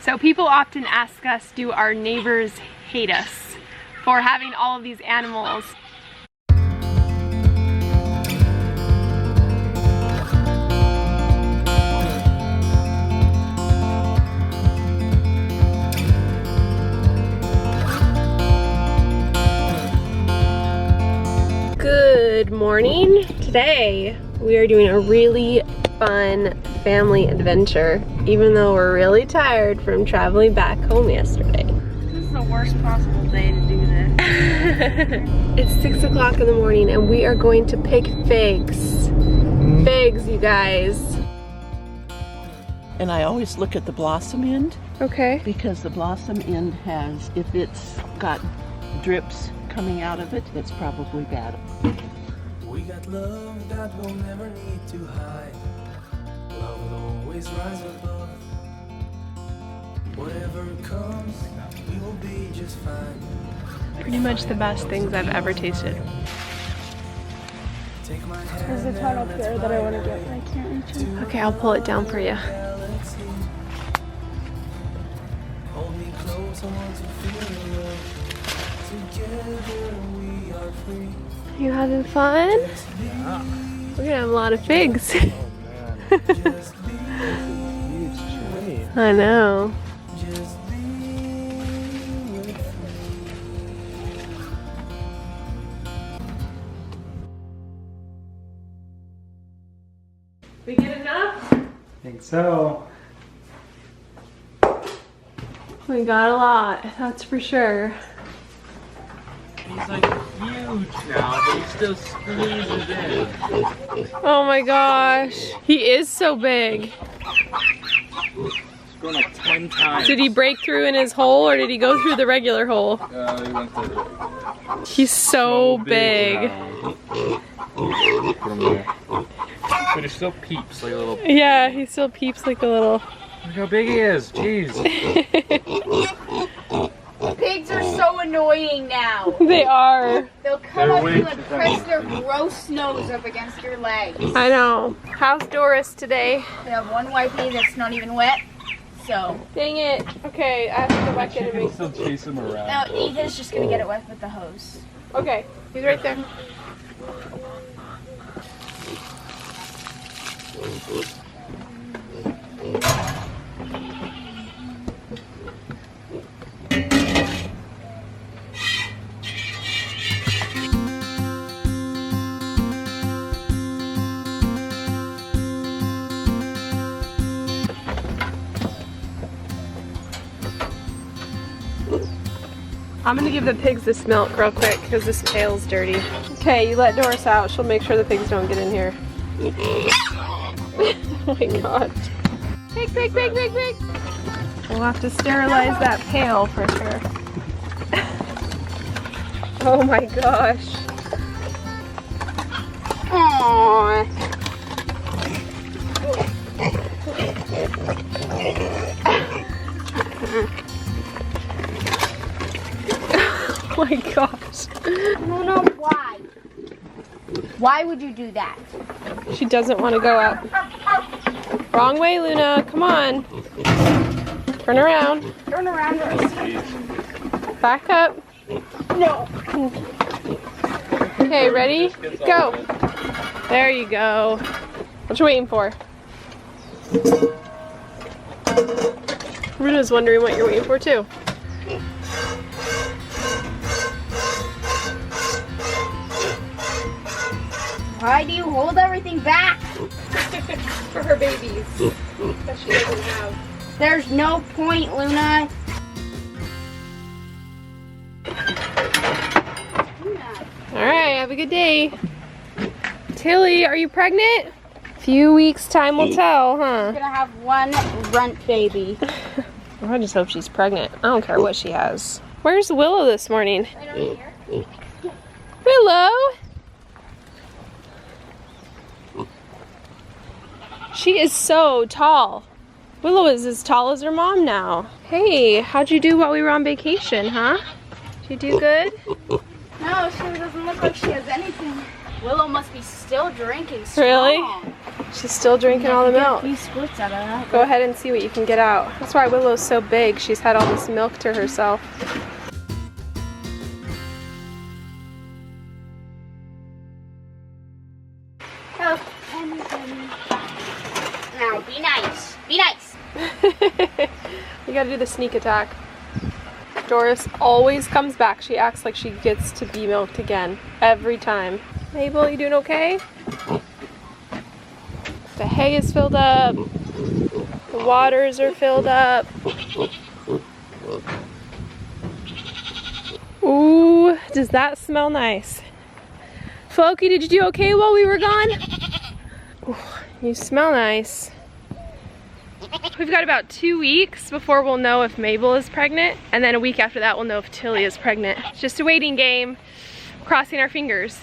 So people often ask us, do our neighbors hate us for having all of these animals? Good morning. Today we are doing a really fun family adventure, even though we're really tired from traveling back home yesterday. This is the worst possible day to do this. It's 6 o'clock in the morning and we are going to pick figs. Figs, you guys. And I always look at the blossom end. Okay. Because the blossom end has, if it's got drips coming out of it, it's probably bad. We got love that we'll never need to hide. Love will always rise above. Whatever comes, we will be just fine. Pretty much the best things I've ever tasted. Take my hand. There's a tunnel here that I want to get, but I can't reach it. Okay, I'll pull it down for you. Galaxy. Hold me close, I want to feel your love. Together we are free. You having fun? Yeah. We're gonna have a lot of figs. Oh man. This is a huge tree. I know. Just be with me. We get enough? Think so. We got a lot, that's for sure. He's like huge now, but he still squeezes in. Oh my gosh. He is so big. He's grown like 10 times. Did he break through in his hole or did he go through the regular hole? He went through. He's so big. now. Put him there. But he still peeps like a little. Yeah, he still peeps like a little. Look how big he is. Jeez. Pigs are so annoying now. They are. They'll come They're up to way you and too press funny. their gross nose up against your legs. I know. How's Doris today? We have one wipey that's not even wet, so. Dang it. Okay, I have to go back in and Chicken make. still chase him around. Now Ethan's just gonna get it wet with the hose. Okay, he's right there. I'm gonna give the pigs this milk real quick because this pail's dirty. Okay, you let Doris out. She'll make sure the pigs don't get in here. Oh my god. Pig, pig, pig, pig, pig. We'll have to sterilize that pail for sure. Oh my gosh. Aww. Oh my gosh. I don't know why. Why would you do that? She doesn't want to go up. Wrong way, Luna. Come on. Turn around. Turn around or Back up. no. Okay, ready? Go. There you go. What you waiting for? Luna's wondering what you're waiting for too. Why do you hold everything back? For her babies that she doesn't have. There's no point, Luna. Alright, have a good day. Tilly, are you pregnant? Few weeks time will tell, huh? Gonna have one runt baby. I just hope she's pregnant. I don't care what she has. Where's Willow this morning? Right over here. Willow! She is so tall. Willow is as tall as her mom now. Hey, how'd you do while we were on vacation, huh? Did you do good? No, she doesn't look like she has anything. Willow must be still drinking Really? strong. She's still drinking all the milk. A few squirts out of that. Go ahead and see what you can get out. That's why Willow's so big. She's had all this milk to herself. Oh, Penny, Penny. Now, be nice. Be nice. You gotta do the sneak attack. Doris always comes back. She acts like she gets to be milked again. Every time. Mabel, you doing okay? The hay is filled up. The waters are filled up. Ooh, does that smell nice? Floki, did you do okay while we were gone? Ooh, you smell nice. We've got about 2 weeks before we'll know if Mabel is pregnant, and then a week after that we'll know if Tilly is pregnant. It's just a waiting game, crossing our fingers.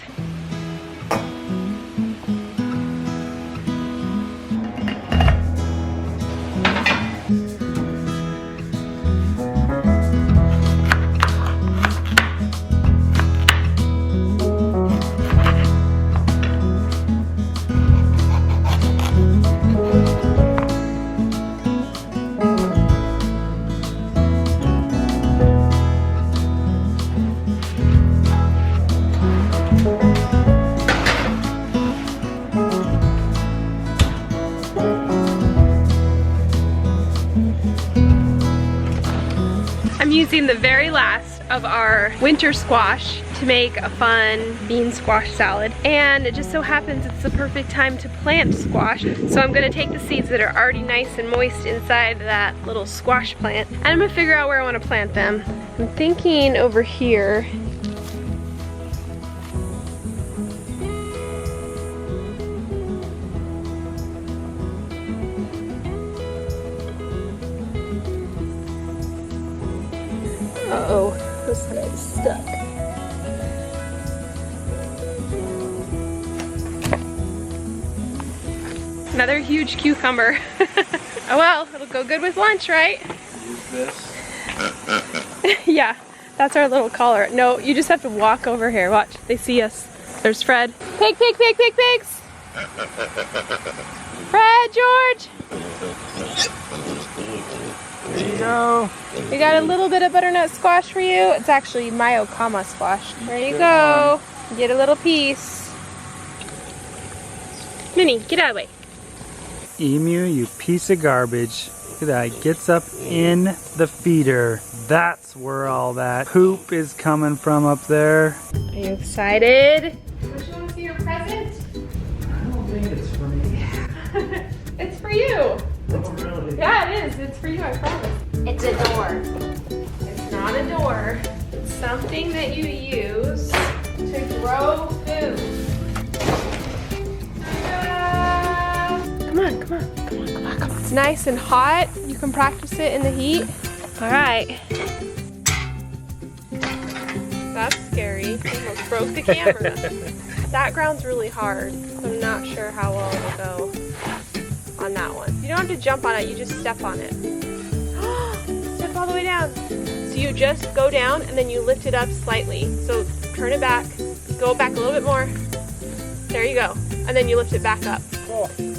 Using the very last of our winter squash to make a fun bean squash salad, and it just so happens it's the perfect time to plant squash. So I'm gonna take the seeds that are already nice and moist inside that little squash plant, and I'm gonna figure out where I want to plant them. I'm thinking over here. Uh-oh, this guy's stuck. Another huge cucumber. Oh well, it'll go good with lunch, right? Use this. Yeah, that's our little collar. No, you just have to walk over here. Watch, they see us. There's Fred. Pig, pig, pig, pig, pigs! Fred, George! There you go. We got a little bit of butternut squash for you. It's actually Myokama squash. There you go. Get a little piece. Minnie, get out of the way. Emu, you piece of garbage. Look at that. Gets up in the feeder. That's where all that poop is coming from up there. Are you excited? Don't you want to see your present? I don't think it's for me. It's for you. Oh, really? Yeah, it is. It's for you, I promise. It's a door. It's not a door. It's something that you use to grow food. Come on, come on, come on, come on, come on. It's nice and hot. You can practice it in the heat. All right. That's scary. Almost broke the camera. That ground's really hard. I'm not sure how well it'll go on that one. You don't have to jump on it, you just step on it. Step all the way down. So you just go down and then you lift it up slightly. So turn it back, go back a little bit more. There you go. And then you lift it back up.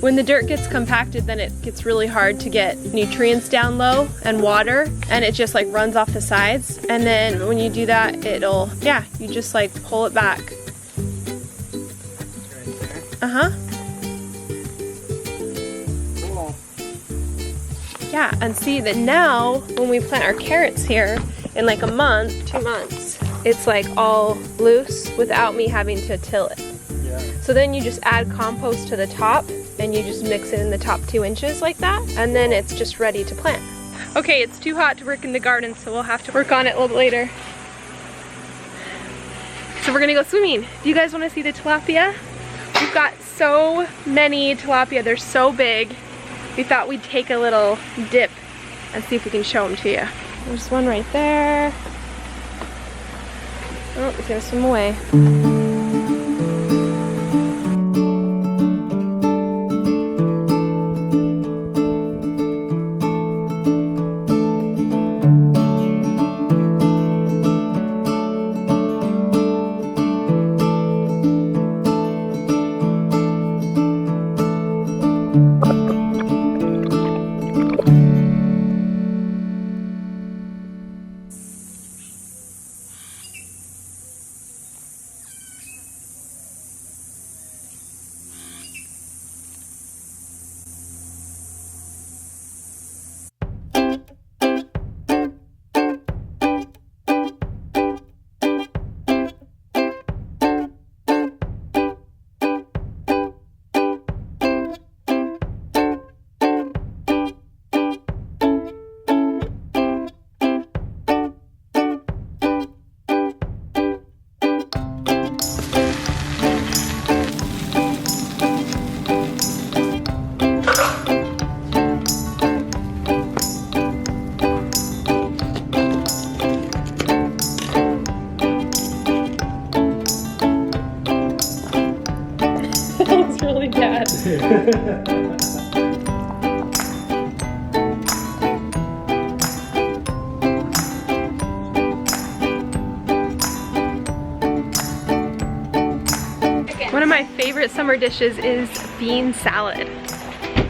When the dirt gets compacted, then it gets really hard to get nutrients down low and water, and it just like runs off the sides. And then when you do that, it'll, yeah, you just like pull it back. Uh-huh. Cool. Yeah, and see that now when we plant our carrots here in like a month, 2 months, it's like all loose without me having to till it. Yeah. So then you just add compost to the top and you just mix it in the top 2 inches like that, and then it's just ready to plant. Okay, it's too hot to work in the garden, so we'll have to work on it a little bit later. So we're gonna go swimming. Do you guys wanna see the tilapia? We've got so many tilapia, they're so big. We thought we'd take a little dip and see if we can show them to you. There's one right there. Oh, he's gonna swim away. favorite summer dishes is bean salad.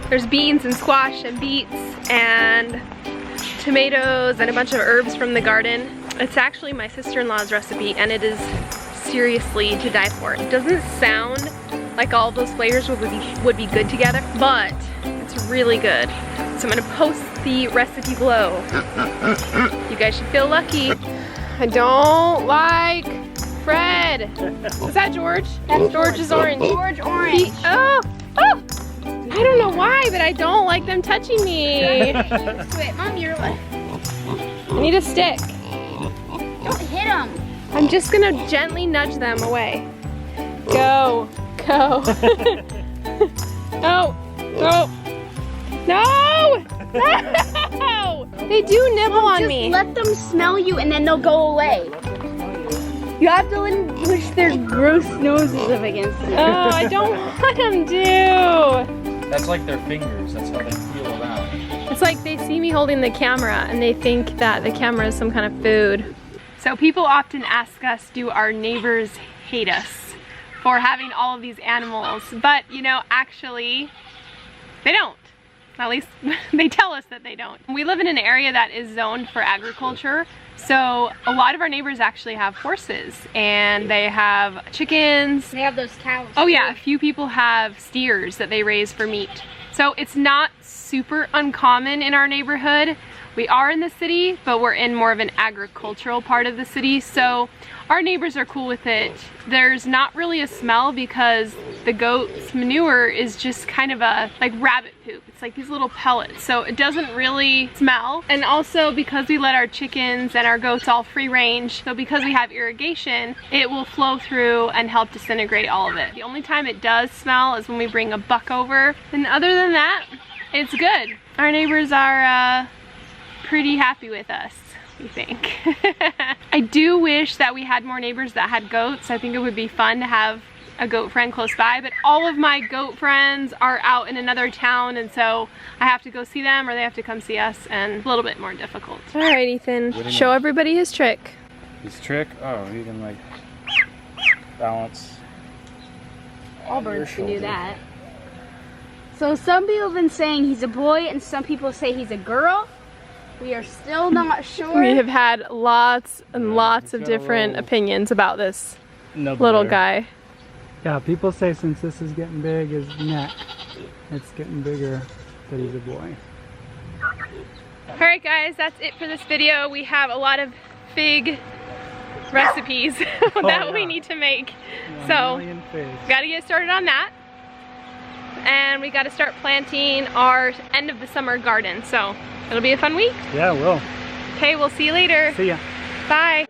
There's beans and squash and beets and tomatoes and a bunch of herbs from the garden. It's actually my sister-in-law's recipe and it is seriously to die for. It doesn't sound like all of those flavors would be good together, but it's really good. So I'm gonna post the recipe below. You guys should feel lucky. I don't like Fred. Is that George? That's George is orange. George orange. Oh! I don't know why, but I don't like them touching me. Wait, Mom, you're like, I need a stick. don't hit them. I'm just gonna gently nudge them away. Go, go. No, no, no, no! They do nibble on Just me. let them smell you and then they'll go away. You have to let them push their gross noses up against you. Oh, I don't want them to. That's like their fingers. That's how they feel around. It's like they see me holding the camera and they think that the camera is some kind of food. So people often ask us, do our neighbors hate us for having all of these animals? But you know, actually, they don't. At least they tell us that they don't. We live in an area that is zoned for agriculture. So a lot of our neighbors actually have horses and they have chickens. They have those cows. Oh yeah, a few people have steers that they raise for meat. So it's not super uncommon in our neighborhood. We are in the city, but we're in more of an agricultural part of the city, so our neighbors are cool with it. There's not really a smell because the goat's manure is just kind of a like rabbit poop. It's like these little pellets, so it doesn't really smell. And also because we let our chickens and our goats all free range, so because we have irrigation, it will flow through and help disintegrate all of it. The only time it does smell is when we bring a buck over, and other than that, it's good. Our neighbors are pretty happy with us, we think. I do wish that we had more neighbors that had goats. I think it would be fun to have a goat friend close by, but all of my goat friends are out in another town, and so I have to go see them or they have to come see us, and a little bit more difficult. All right, Ethan, show everybody his trick. His trick? Oh, he can like balance. All birds can do that. So some people have been saying he's a boy and some people say he's a girl. We are still not sure. We have had lots and lots of different opinions about this little guy. Yeah, people say since this is getting big, his neck, it's getting bigger, that he's a boy. Alright guys, that's it for this video. We have a lot of fig recipes that we need to make. So, gotta get started on that. And we gotta start planting our end of the summer garden. So, it'll be a fun week. Yeah, it will. Okay, we'll see you later. See ya. Bye.